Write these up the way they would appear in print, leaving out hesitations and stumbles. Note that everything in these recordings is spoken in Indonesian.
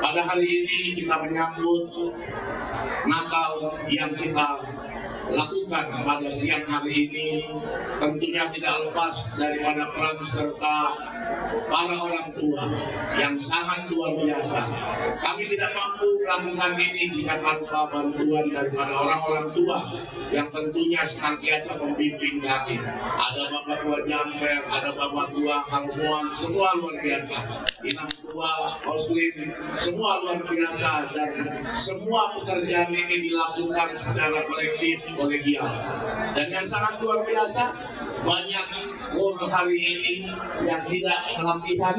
Pada hari ini kita menyambut Natal yang kita lakukan pada siang hari ini, tentunya tidak lepas daripada peran serta para orang tua yang sangat luar biasa. Kami tidak mampu melakukan ini jika tanpa bantuan daripada orang-orang tua yang tentunya senantiasa membimbing kami. Ada Bapak Tua Jamper, ada Bapak Tua Harmuan, semua luar biasa. Inang Tua, Oslim, semua luar biasa, dan semua pekerjaan ini dilakukan secara kolektif, kolegial. Dan yang sangat luar biasa, banyak guru hari ini yang tidak latihan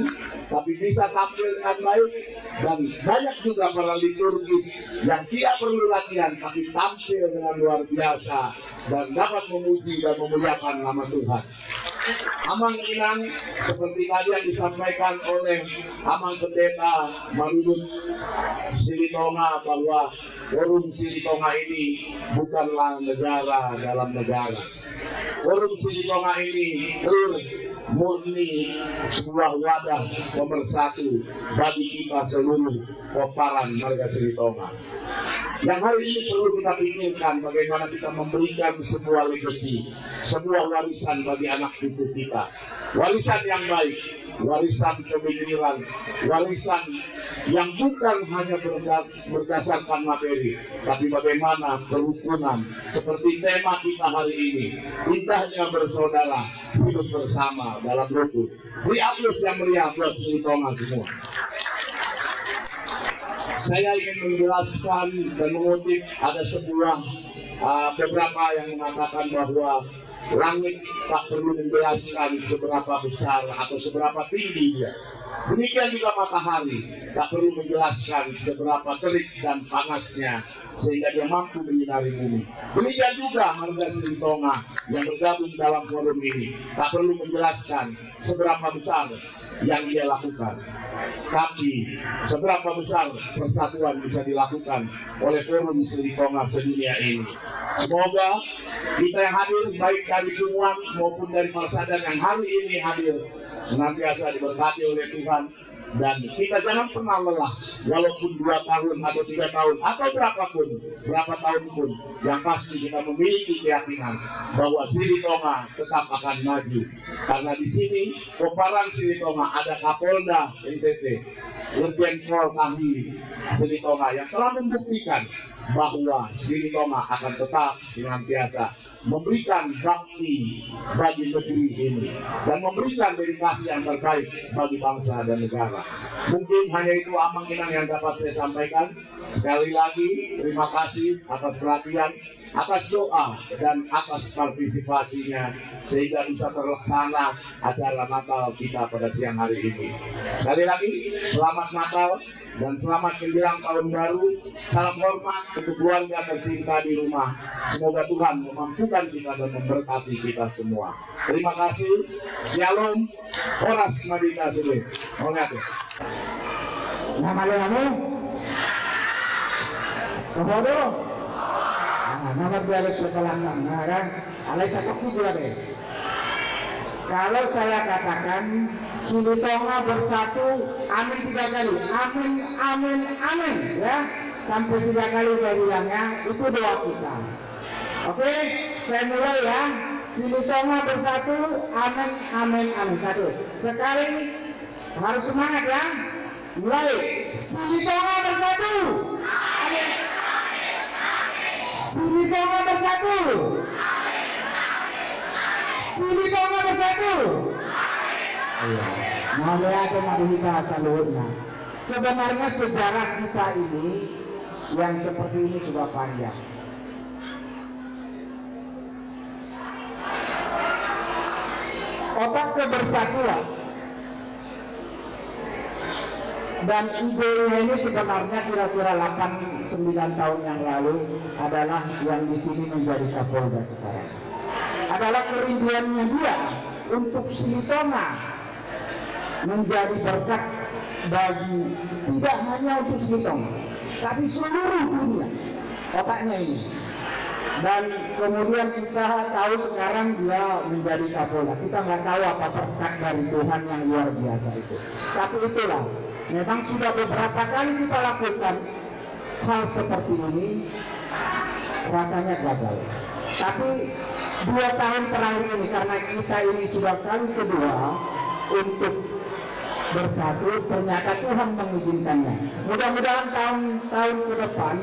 tapi bisa tampil dengan baik, dan banyak juga para liturgis yang tidak perlu latihan tapi tampil dengan luar biasa dan dapat memuji dan memuliakan nama Tuhan. Amang Inang seperti tadi yang disampaikan oleh Amang Pendeta Marudut Silitonga, bahwa forum Silitonga ini bukanlah negara dalam negara. Forum Silitonga ini murni sebuah wadah pemersatu bagi kita seluruh koparan marga Silitonga. Yang hari ini perlu kita pikirkan bagaimana kita memberikan sebuah legacy, sebuah warisan bagi anak cucu kita. Warisan yang baik, warisan pemikiran, warisan yang bukan hanya berdasarkan materi, tapi bagaimana kerukunan, seperti tema kita hari ini, indahnya bersaudara, hidup bersama dalam rukun. Beri aplaus yang meriah buat Silitonga semua. Saya ingin menjelaskan dan mengutip ada sebuah beberapa yang mengatakan bahwa langit tak perlu menjelaskan seberapa besar atau seberapa tinggi dia. Demikian juga matahari tak perlu menjelaskan seberapa terik dan panasnya sehingga dia mampu menyinari bumi. Demikian juga marga Silitonga yang bergabung dalam forum ini tak perlu menjelaskan seberapa besar yang dia lakukan, tapi seberapa besar persatuan bisa dilakukan oleh forum Silitonga sedunia ini. Semoga kita yang hadir, baik dari Tumuan maupun dari Marsadan yang hari ini hadir, senantiasa diberkati oleh Tuhan, dan kita jangan pernah lelah, walaupun 2 tahun atau 3 tahun atau berapa tahun pun, yang pasti kita memiliki keyakinan bahwa Silitonga tetap akan maju. Karena di sini koparan Silitonga ada Kapolda NTT, Irjen Pol Kahwi Silitonga yang telah membuktikan bahwa Silitonga akan tetap senantiasa memberikan bakti bagi negeri ini dan memberikan dedikasi yang terbaik bagi bangsa dan negara. Mungkin hanya itu Amang Inang yang dapat saya sampaikan. Sekali lagi terima kasih atas perhatian, atas doa, dan atas partisipasinya sehingga bisa terlaksana acara Natal kita pada siang hari ini. Sekali lagi selamat Natal dan selamat menjelang tahun baru. Salam hormat untuk keluarga tercinta di rumah. Semoga Tuhan memampukan kita dan memberkati kita semua. Terima kasih. Shalom. Horas Madinah Sulit. Nama kamu? Kehodo? Nama biara sekolah kan? Alai sakit juga deh. Kalau saya katakan Silitonga bersatu, amin 3 kali, amin, amin, amin, ya, sampai 3 kali saya bilangnya, itu doa kita. Oke, saya mulai ya. Silitonga bersatu, amin, amin, amin. 1. Sekali harus semangat ya. Mulai. Silitonga bersatu. Amin, amin, amin. Silitonga bersatu. Silitonga bersatu. Nah, lihat mari kita salurnya. Sebenarnya sejarah kita ini yang seperti ini sudah panjang. Otak kebersatuan dan idenya ini sebenarnya kira-kira 8-9 tahun yang lalu adalah yang di sini menjadi Kapolda sekarang. Adalah kerinduannya dia untuk Silitonga menjadi berkat bagi tidak hanya untuk Silitonga tapi seluruh dunia. Otaknya ini. Dan kemudian kita tahu sekarang dia menjadi Kapolda. Kita nggak tahu apa berkat dari Tuhan yang luar biasa itu. Tapi itulah Memang sudah beberapa kali kita lakukan hal seperti ini, rasanya gagal. Tapi 2 tahun terakhir ini, karena kita ini sudah kali kedua untuk bersatu, ternyata Tuhan mengizinkannya. Mudah-mudahan tahun-tahun ke depan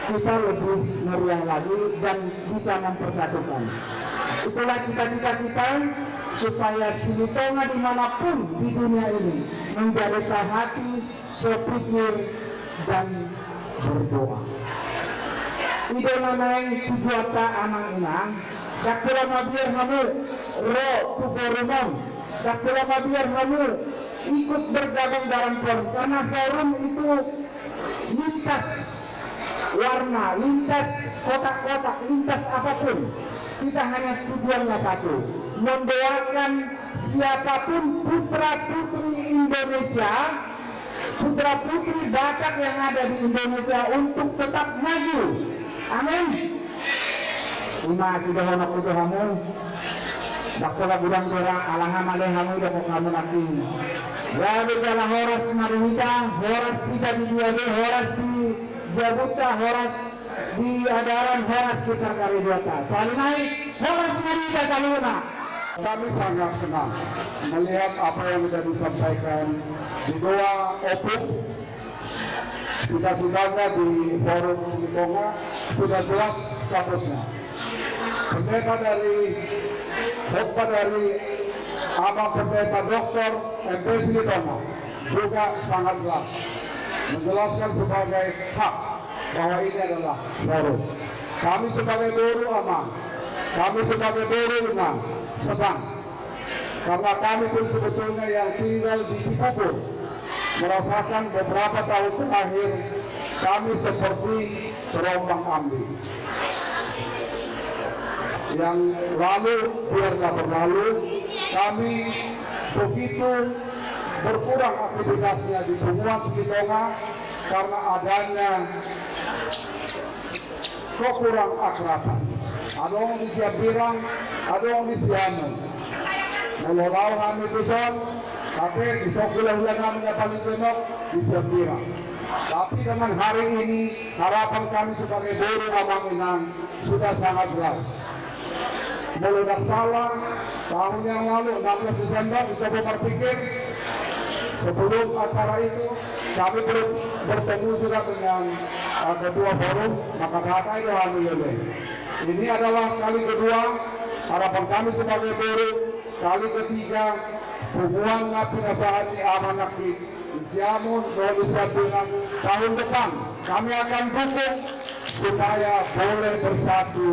kita lebih meriah lagi dan bisa mempersatukan. Itulah cita-cita kita, supaya Silitonga dimanapun di dunia ini menjadi sehati, sepikir, dan berdoa. Idola naeng tujuata amang inang, dakula mabiar hamu ro tuforumon, dakula mabiar hamu ikut bergabung dalam forum, karena forum itu lintas warna, lintas kotak-kotak, lintas apapun. Kita hanya tujuannya satu, mendoakan siapapun putra-putri Indonesia, putra-putri Batak yang ada di Indonesia untuk tetap maju. Amin. Ima sudah anak udah kamu, dakula bulan dora alangan maleh kamu udah kok kamu nanti. Ya berjalan horas marita, horas tidak di Diabe, horas di Jabuta, horas di Adaran, horas di Sarkari Dota. Salinai, horas marita saluna. Kami sangat senang melihat apa yang sudah disampaikan di Doa Opuk. Cita-citanya di forum Silitonga sudah jelas statusnya. Pendeta dari Abang Pendeta Dr. MP Silitonga juga sangat jelas menjelaskan sebagai hak bahwa ini adalah forum. Kami sebagai Boru Amang, kami sebagai Boru Unang sedang, karena kami pun sebetulnya yang tinggal di Cibubur merasakan beberapa tahun terakhir kami seperti terombang ambing. Yang lalu biarlah berlalu, kami begitu berkurang aktivitasnya di Bunguan Silitonga karena adanya kekurang akraban. Ada orang di Siabirang, ada orang di Siamun. Melalau kami besok, tapi besok bulan kami paling benok di Siabirang. Tapi dengan hari ini harapan kami sebagai Boru Amang Inang sudah sangat jelas. Meledak salah tahun yang lalu 16 Desember bisa berpikir sebelum acara itu kami bertemu juga dengan ketua forum, maka kata itu alhamdulillah. Ini adalah kali kedua, harapan kami sebagai Boru, kali ketiga hubungan napi nasahaji amanah di Siamun, Indonesia dengan tahun depan kami akan dukung supaya boleh bersatu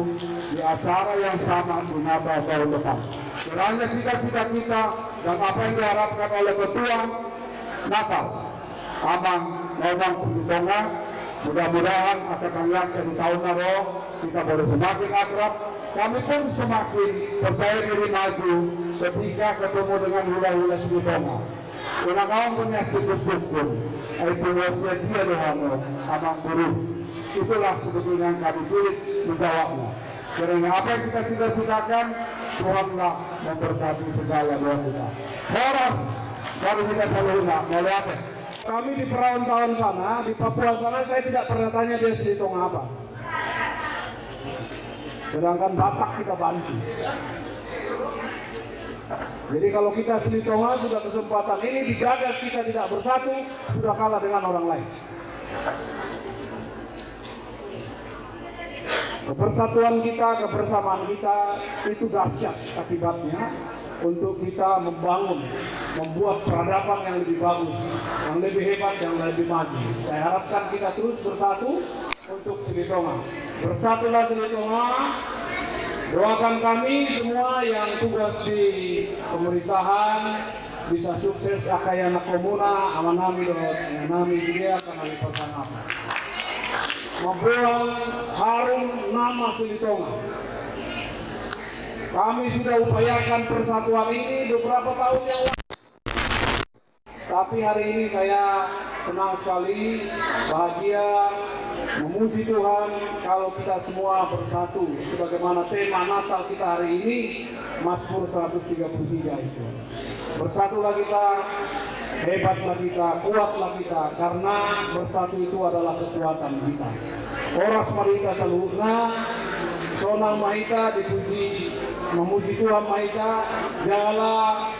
di acara yang sama di Natal tahun depan. Kiranya cita-cita kita dan apa yang diharapkan oleh ketua Natal Abang Ngomong Silitonga, mudah-mudahan akan mengingatkan di tahun Naro kita boleh semakin akrab. Kami pun semakin percaya diri maju ketika ketemu dengan hula-hula Silitonga. Unang-unang punya syukur, itu wasiat dia doang Abang Boru. Itulah sebetulnya yang kami sulit menjawabnya. Karena apa yang kita cita-citakan, Tuhanlah memberkati segala doa kita. Horas dari kita selalu mau lihat. Kami di perantauan sana, di Papua sana, saya tidak pernah tanya dia Silitonga apa. Sedangkan Batak kita bantu. Jadi kalau kita Silitonga sudah kesempatan ini digagas kita tidak bersatu, sudah kalah dengan orang lain. Kebersatuan kita, kebersamaan kita itu dahsyat akibatnya untuk kita membuat peradaban yang lebih bagus, yang lebih hebat, yang lebih maju. Saya harapkan kita terus bersatu untuk Silitonga. Bersatulah Silitonga. Doakan kami semua yang tugas di pemerintahan bisa sukses akayana komuna amanami nami juga akan libatkan apa. Membuat harum nama Silitonga. Kami sudah upayakan persatuan ini beberapa tahun yang lalu. Tapi hari ini saya senang sekali, bahagia, memuji Tuhan kalau kita semua bersatu. Sebagaimana tema Natal kita hari ini, Mazmur 133 itu. Bersatulah kita, hebatlah kita, kuatlah kita, karena bersatu itu adalah kekuatan kita. Oras marita saluhna, sonang mahita dipuji, memuji Tuhan mahita, jala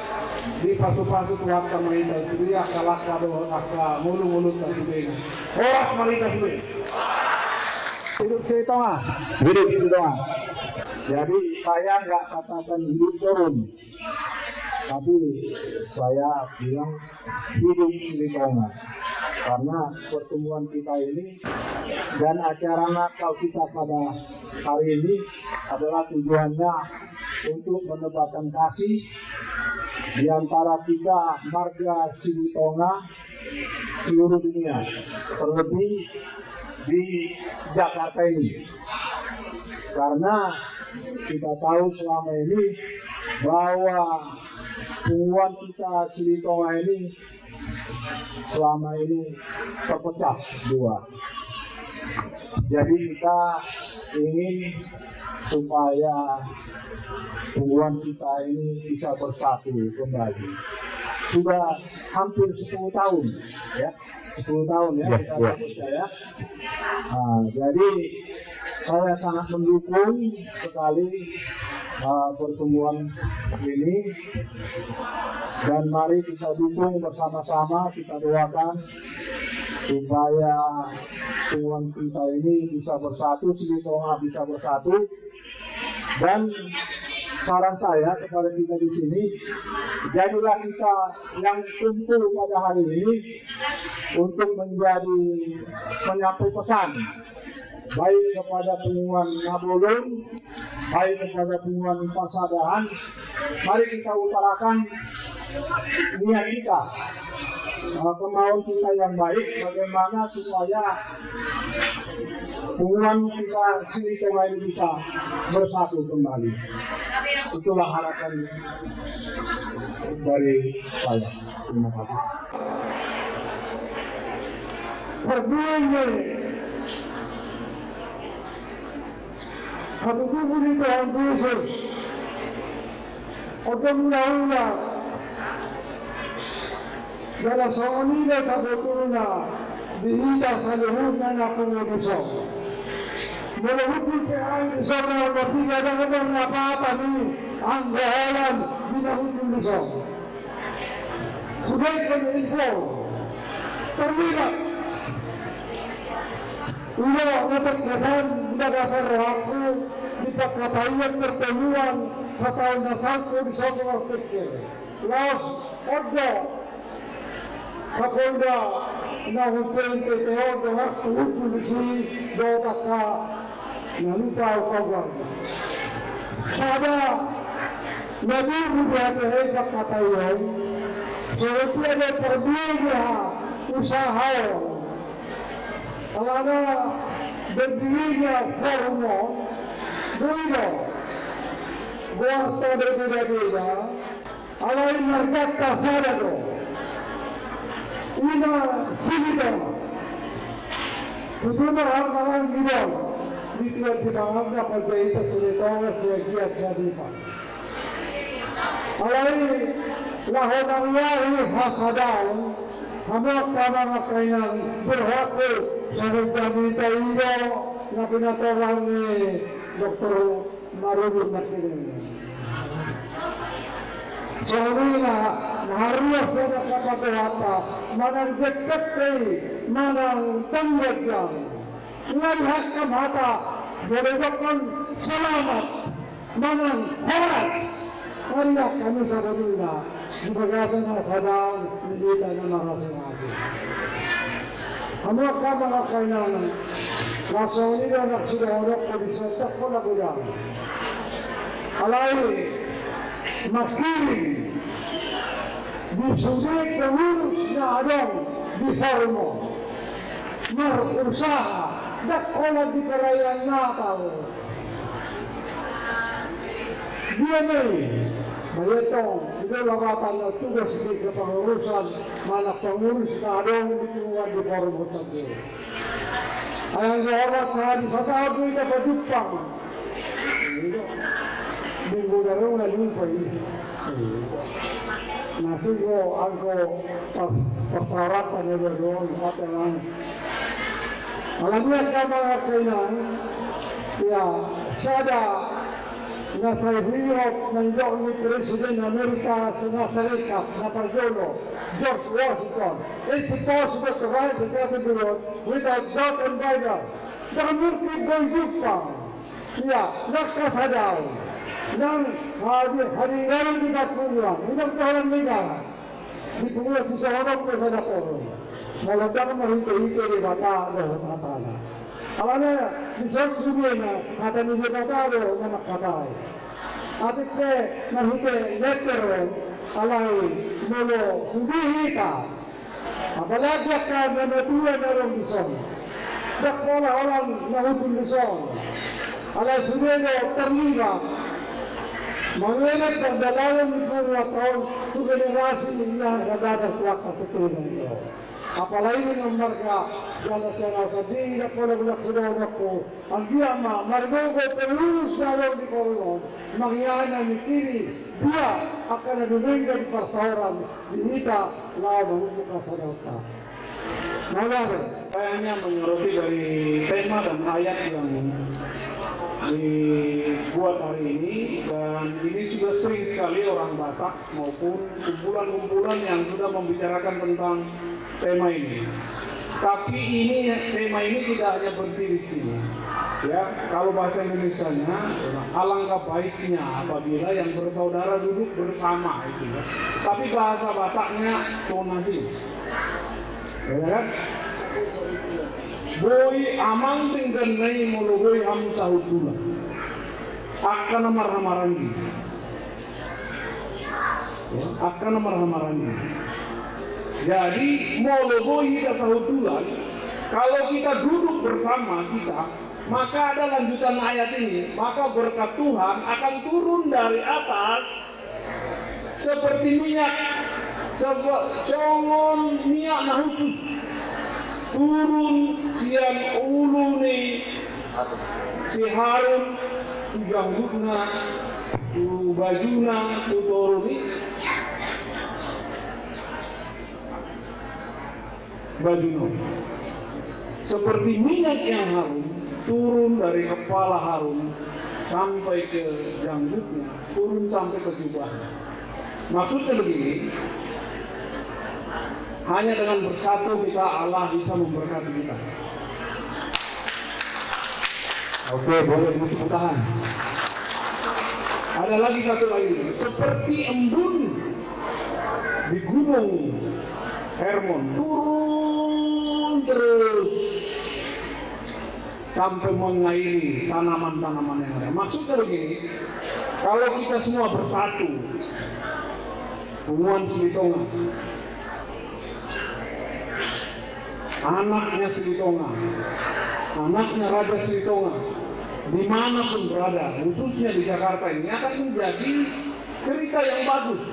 di pasu-pasu Tuhan mahita, sudah kalak kado aka mulu-mulu tak sudah. Oras marita sudah. Hidup di tengah, hidup di tengah. Jadi saya nggak katakan hidup turun, tapi saya bilang hidup di tengah. Karena pertemuan kita ini dan acara Natal kita pada hari ini adalah tujuannya untuk menebarkan kasih di antara kita marga Silitonga seluruh dunia, terlebih di Jakarta ini. Karena kita tahu selama ini bahwa hubungan kita Silitonga ini selama ini terpecah dua. Jadi kita ingin supaya hubungan kita ini bisa bersatu kembali. Sudah hampir 10 tahun ya. 10 tahun ya, kita percaya. Jadi saya sangat mendukung sekali pertemuan ini, dan mari kita dukung bersama-sama, kita doakan supaya pertemuan kita ini bisa bersatu, Silitonga bisa bersatu. Dan saran saya kepada kita di sini, jadilah kita yang kumpul pada hari ini untuk menyampaikan pesan baik kepada pengumuman Ngabolon, baik kepada pengumuman Pasadahan. Mari kita utarakan niat kita, kemauan kita yang baik, bagaimana supaya hubungan kita Silitonga ini bisa bersatu kembali. Itulah harapan dari saya. Terima kasih. Katutubo ni Tuhan Yesus, otong nauna, dalam seonila sa butuna, dihida sa luhud na nakunguduso. Maluhud ni Tuhan Yesus na mabigat ang ibang napata ni ang gahalan binakunguduso. Subay ka ni Ilpo, terlibat. Ilo natagkasan sa rohaku di pagkatayan pertemuan sa tahun na 10 di Soto Artikel. Laos, Ordo, Kapolda, na humpeng teteo do waktu polisi do taka nalupaw kawang. Sada, nabibuhat ay pagkatayan, so siya na perbeda usahaw. Alana berdirinya formo dulu buat berbeda-beda alai markat kasarado ina silida kuduna orang gibon dikira di bawah pada itu Silitonga sekian jadipa alai lahonanyahi hasadau hamak mga kanyang berhaku sa nagkamita iyo na pinatorang ni Dr. Marulog na kinig. So na naharuas sa nakapagawata, manang jekpet kay, manang tanggad yan. Ngalhas ka mata, berewakon salamat, manang horas. Mariyak kami sa kanila, di bagasan na sadang nilita na mga sumati. Hamak ka mga kailangan, nasa unila nagsidahorok ko di sa takpo na gulang. Alay, makiling, disubik na urus na adong di formo. Marusaha, dakolag di karayang Natal. Dia may, bayetong, ito lawatan na tugas di kapangurusan, manak pangurus na adong ditungan di formo sa Diyos. Ayang gawalat sa tao do'y napajupang. minggu darong na lupa ini. Nasi ko angko pagsarapan na darong at lang. Alam niya ka mga kailan, ya sada nasa hirap ng doon ni President Amerika sa nasa Rica na Pagdolo, George Washington. It's impossible to ride the Capitol without dot and bridle. Nakamurti Goydupa, nakasadaw ng haringaran ni Kapulang, unang tahanan nila, di pumula si Saharap ko sa Naporo. Malagda ka mahintay-hintay ni Bata o Matala. Alam na, si George Zubina, kata ni Batalo na makatay. At ito, mahintay lettero, alay, molo, subihi ka. Apalagyak ka na natuwa na rin isang. Dakpala orang nahutun Luzon, alay sumeno terlibat, mengelet perdalaman 2 tahun itu generasi yang ada kuat kebetulan itu. Apalagi dengan mereka yang nasional sedih, tak boleh buat saudaraku. Anggama, margogo terus dalam di koridor, mengiana mikiri dia akan didengar persoalan kita lawan buka saudara. Saya hanya menyoroti dari tema dan ayat yang dibuat hari ini, dan ini sudah sering sekali orang Batak maupun kumpulan-kumpulan yang sudah membicarakan tentang tema ini. Tapi tema ini tidak hanya berhenti di sini. Ya, kalau bahasa Indonesianya, alangkah baiknya apabila yang bersaudara duduk bersama itu. Tapi bahasa Bataknya tonasi. Ya, boy amang tingganai mulu boy ham sahutula akan marah-marahi, akan marah-marahi. Jadi mulu boy kita sahutula, kalau kita duduk bersama kita, maka ada lanjutan ayat ini, maka berkat Tuhan akan turun dari atas seperti minyak. Songon minyak na khusus turun siang ulu ni si Harun janggutna bajuna turun ni bajuna seperti minyak yang harum turun dari kepala Harun sampai ke janggutnya, turun sampai ke jubahnya. Maksudnya begini, hanya dengan bersatu kita Allah bisa memberkati kita. Oke, boleh tepuk tangan. Ada lagi satu lagi, seperti embun di gunung Hermon, turun terus sampai mengairi tanaman-tanaman yang ada. Maksudnya begini, kalau kita semua bersatu, Umuan Silitonga, anaknya Silitonga, anaknya Raja Silitonga, dimanapun berada, khususnya di Jakarta ini akan menjadi cerita yang bagus,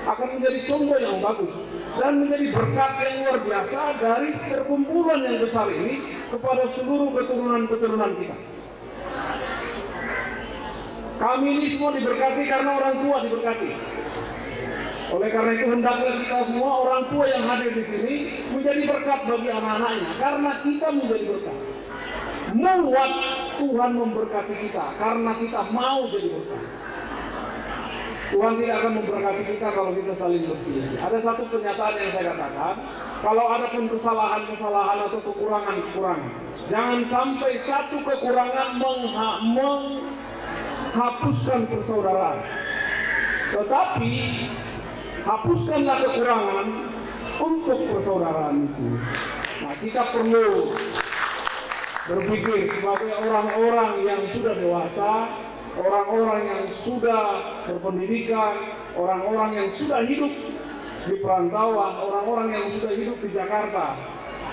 akan menjadi contoh yang bagus, dan menjadi berkat yang luar biasa dari perkumpulan yang besar ini kepada seluruh keturunan-keturunan kita. Kami ini semua diberkati karena orang tua diberkati. Oleh karena itu hendaklah kita semua orang tua yang hadir di sini menjadi berkat bagi anak-anaknya, karena kita menjadi berkat. Membuat Tuhan memberkati kita karena kita mau jadi berkat. Tuhan tidak akan memberkati kita kalau kita saling berselisih. Ada satu pernyataan yang saya katakan, kalau ada pun kesalahan-kesalahan atau kekurangan-kekurangan, jangan sampai satu kekurangan menghapuskan persaudaraan. Tetapi hapuskanlah kekurangan untuk persaudaraan itu. Nah, kita perlu berpikir sebagai orang-orang yang sudah dewasa, orang-orang yang sudah berpendidikan, orang-orang yang sudah hidup di perantauan, orang-orang yang sudah hidup di Jakarta.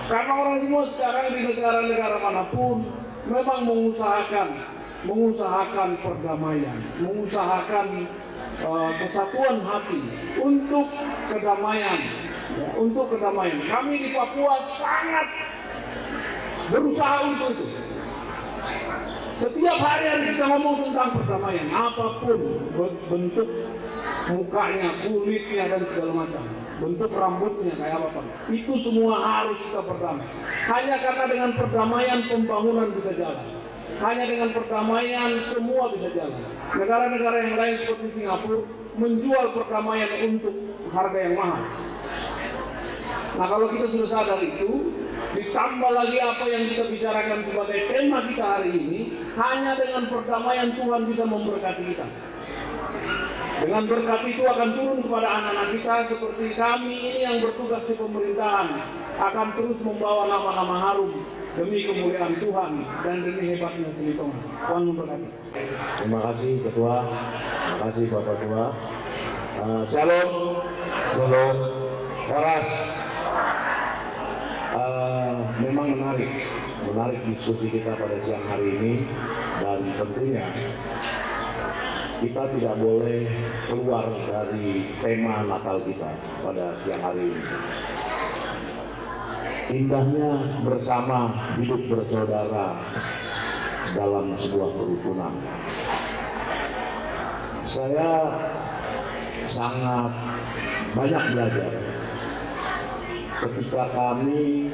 Karena orang semua sekarang di negara-negara manapun memang mengusahakan perdamaian, mengusahakan kesatuan hati untuk kedamaian, untuk kedamaian. Kami di Papua sangat berusaha untuk itu. Setiap hari harus kita ngomong tentang perdamaian, apapun bentuk mukanya, kulitnya dan segala macam, bentuk rambutnya kayak apa, itu semua harus kita perdamai. Hanya karena dengan perdamaian pembangunan bisa jalan. Hanya dengan perdamaian semua bisa jalan. Negara-negara yang lain seperti Singapura menjual perdamaian untuk harga yang mahal. Nah, kalau kita sudah sadar itu, ditambah lagi apa yang kita bicarakan sebagai tema kita hari ini, hanya dengan perdamaian Tuhan bisa memberkati kita. Dengan berkat itu akan turun kepada anak-anak kita seperti kami ini yang bertugas di pemerintahan, akan terus membawa nama-nama harum demi kemuliaan Tuhan dan demi hebatnya Silitonga. Tuhan memberkati. Terima kasih Ketua, terima kasih Bapak Ketua. Shalom, shalom, Horas. Memang menarik diskusi kita pada siang hari ini, dan tentunya kita tidak boleh keluar dari tema Natal kita pada siang hari ini. Indahnya bersama, hidup bersaudara dalam sebuah kerukunan. Saya sangat banyak belajar ketika kami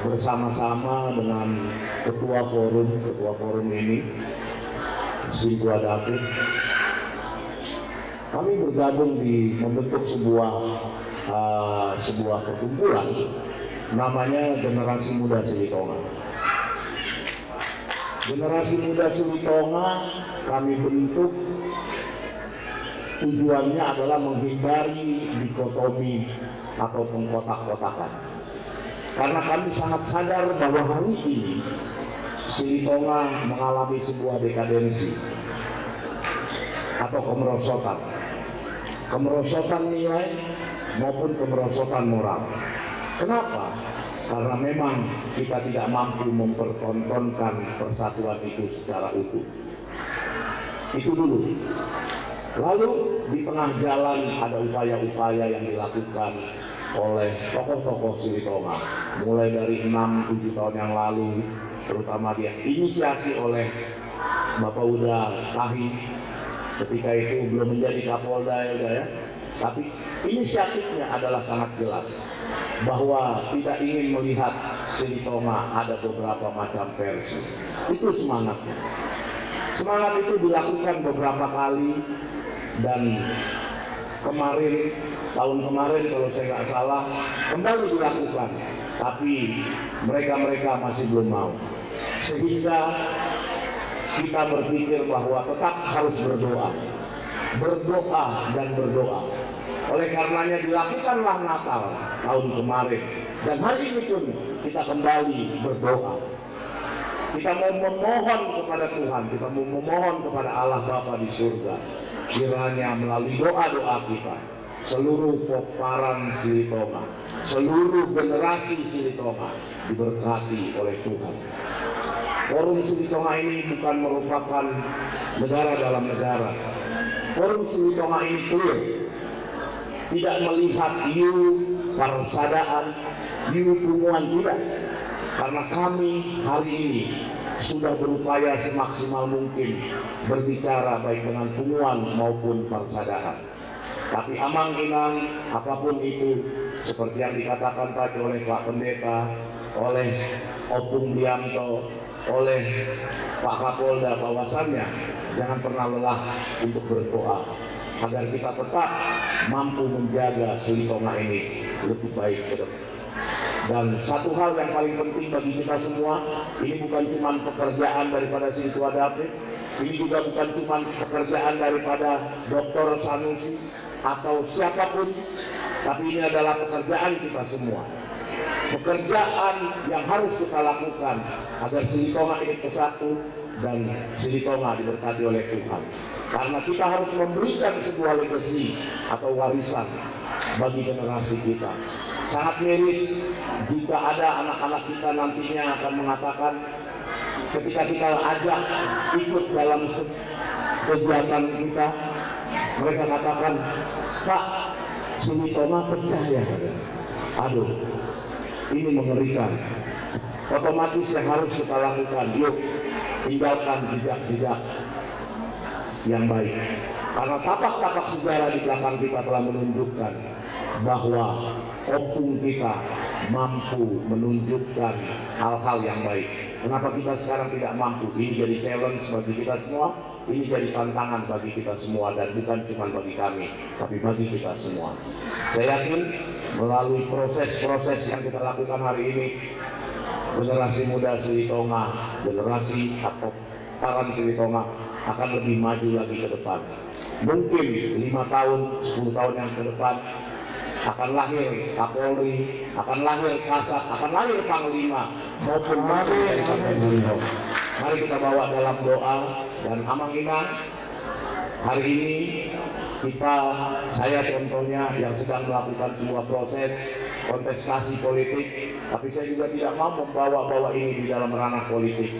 bersama-sama dengan ketua forum ini, Singkua David, kami bergabung di membentuk sebuah perkumpulan namanya Generasi Muda Silitonga. Generasi Muda Silitonga kami bentuk, tujuannya adalah menghindari dikotomi atau pengkotak-kotakan. Karena kami sangat sadar bahwa hari ini Silitonga mengalami sebuah dekadensi atau kemerosotan nilai maupun kemerosotan moral. Kenapa? Karena memang kita tidak mampu mempertontonkan persatuan itu secara utuh. Itu dulu. Lalu di tengah jalan ada upaya-upaya yang dilakukan oleh tokoh-tokoh Silitonga, mulai dari 6-7 tahun yang lalu, terutama dia inisiasi oleh Bapak Uda Tahi ketika itu belum menjadi Kapolda ya, tapi inisiatifnya adalah sangat jelas bahwa tidak ingin melihat Silitonga ada beberapa macam versi. Itu semangatnya. Semangat itu dilakukan beberapa kali, dan tahun kemarin kalau saya nggak salah kembali dilakukan, tapi mereka masih belum mau, sehingga kita berpikir bahwa tetap harus berdoa dan berdoa. Oleh karenanya dilakukanlah Natal tahun kemarin, dan hari ini pun kita kembali berdoa. Kita mau memohon kepada Tuhan, kita mau memohon kepada Allah Bapa di surga, kiranya melalui doa-doa kita seluruh peparan Silitonga, seluruh generasi Silitonga diberkati oleh Tuhan. Forum Silitonga ini bukan merupakan negara dalam negara. Forum Silitonga ini clear, tidak melihat persadaan, punguan, tidak. Karena kami hari ini sudah berupaya semaksimal mungkin berbicara baik dengan punguan maupun persadaan. Tapi amang-inang apapun itu, seperti yang dikatakan tadi oleh Pak Pendeta, oleh Opung Dianto, oleh Pak Kapolda, bahwasannya jangan pernah lelah untuk berdoa agar kita tetap mampu menjaga Silitonga ini lebih baik ke depan. Dan satu hal yang paling penting bagi kita semua, ini bukan cuma pekerjaan daripada Singkua David, ini juga bukan cuma pekerjaan daripada Dr. Sanusi atau siapapun, tapi ini adalah pekerjaan kita semua. Pekerjaan yang harus kita lakukan agar Silitonga ini bersatu dan Silitonga diberkati oleh Tuhan. Karena kita harus memberikan sebuah legacy atau warisan bagi generasi kita. Sangat miris jika ada anak-anak kita nantinya akan mengatakan ketika kita ajak ikut dalam kegiatan kita, mereka katakan, Pak, Silitonga pecah ya. Aduh, ini mengerikan. Otomatis yang harus kita lakukan, yuk tinggalkan jejak-jejak yang baik. Karena tapak-tapak sejarah di belakang kita telah menunjukkan bahwa opung kita mampu menunjukkan hal-hal yang baik. Kenapa kita sekarang tidak mampu? Ini jadi challenge bagi kita semua, ini jadi tantangan bagi kita semua, dan bukan cuma bagi kami, tapi bagi kita semua. Saya yakin melalui proses-proses yang kita lakukan hari ini, generasi muda Silitonga, generasi atau Taran Silitonga akan lebih maju lagi ke depan. Mungkin 5 tahun, 10 tahun yang ke depan akan lahir Kapolri, akan lahir Kasat, akan lahir Panglima maupun Mari kita bawa dalam doa dan amang-inang. Hari ini saya contohnya yang sedang melakukan sebuah proses kontestasi politik, tapi saya juga tidak mau membawa-bawa ini di dalam ranah politik,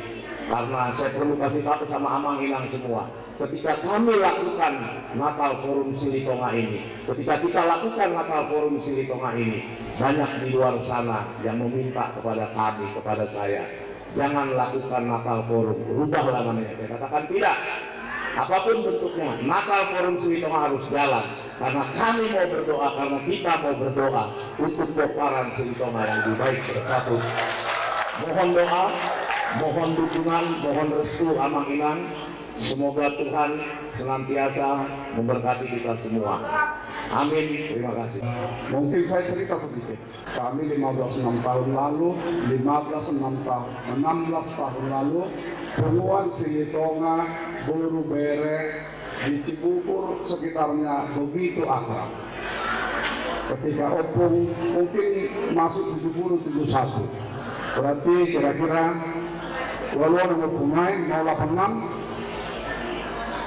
karena saya perlu kasih tahu sama amang-inang semua. Ketika kami lakukan Natal Forum Silitonga ini, ketika kita lakukan Natal Forum Silitonga ini, banyak di luar sana yang meminta kepada kami, kepada saya, jangan lakukan Natal Forum, rubahlah namanya. Saya katakan tidak. Apapun bentuknya, Natal Forum Silitonga harus jalan, karena kami mau berdoa, karena kita mau berdoa untuk Bokaran Silitonga yang lebih baik bersatu. Mohon doa, mohon dukungan, mohon restu amang-inang. Semoga Tuhan senantiasa memberkati kita semua. Amin. Terima kasih. Mungkin saya cerita sedikit. Kami 16 tahun lalu, 16 tahun lalu, puluhan Silitonga, Buru Bere, di Cibubur sekitarnya begitu akrab. Ketika opung mungkin masuk 70-71, berarti kira-kira walau nomor pemain 086.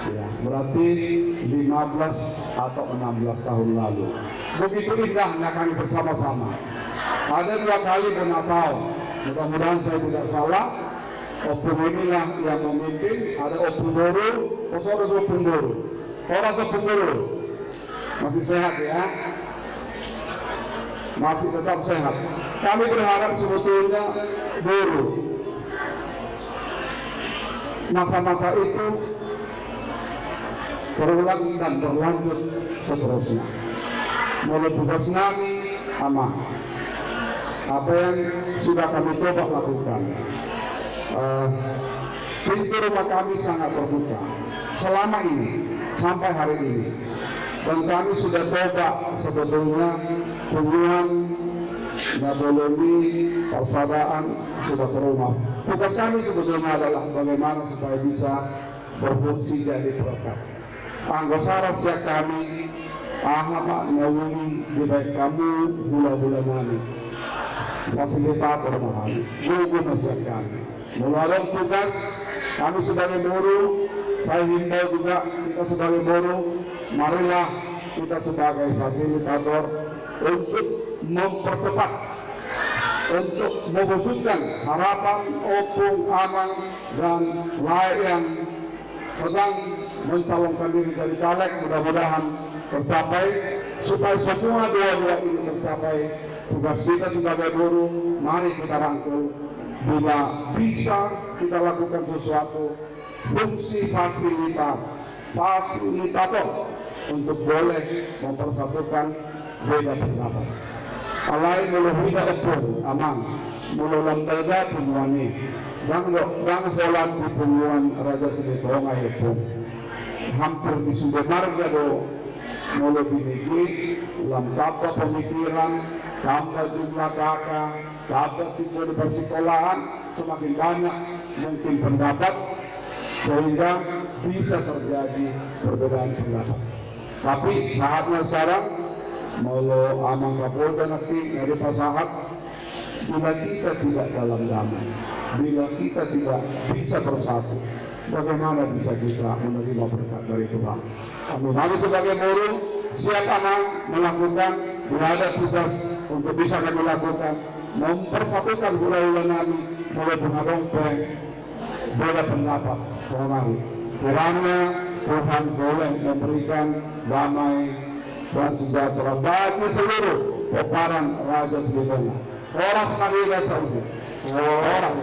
Ya, berarti 15 atau 16 tahun lalu. Begitu indahnya kami bersama-sama. Ada 2 kali bernatal. Mudah-mudahan saya tidak salah. Opung inilah yang memimpin. Ada opung Boru, ada opung Boru. Orang opung Boru masih sehat ya, masih tetap sehat. Kami berharap sebetulnya Boru masa-masa itu berulang dan berlanjut seterusnya. Mulai tugas kami aman. Apa yang sudah kami coba lakukan, pintu rumah kami sangat terbuka selama ini sampai hari ini, dan kami sudah coba sebetulnya hubungan Naboloni, persaudaraan sudah ke rumah. Tugas kami sebetulnya adalah bagaimana supaya bisa berfungsi jadi perekat. Anggota rahasia kami, Ahmad Nawumi, di baik kamu, gula-gula nami, fasilitator mahal, gugu rahasia kami. Melalui tugas kami sebagai buruh, saya himbau juga kita sebagai buruh, marilah kita sebagai fasilitator untuk mempercepat, untuk mewujudkan harapan opung, amang, dan lain yang sedang mencalonkan diri dari caleg, mudah-mudahan tercapai, supaya semua dua-dua ini tercapai. Tugas kita sebagai buruh, mari kita rangkul. Bila bisa kita lakukan sesuatu, fungsi fasilitator untuk boleh mempersatukan beda pendapat. Alai mulu hida opung amang, mulu lembaga penguani, gang holan di penguan Raja Silitonga itu hampir di sudut marga do mulu biniki, lengkap pemikiran, tambah jumlah kakak, tambah tipe di persekolahan, semakin banyak mungkin pendapat, sehingga bisa terjadi perbedaan pendapat. Tapi saatnya sekarang mulu amang Kapolda nanti dari pasahat, bila kita tidak dalam damai, bila kita tidak bisa bersatu, bagaimana bisa kita menerima berkat dari Tuhan? Kami harus sebagai buruh siap aman melakukan, bila ada tugas untuk bisa kami lakukan, mempersatukan gula-gula kami mulai pengadongpeng beda pendapat selama hari. Kiranya Tuhan boleh memberikan damai dan sejahtera bagi seluruh Bokaran Raja Silitonga. Orang semakin saja. Orang.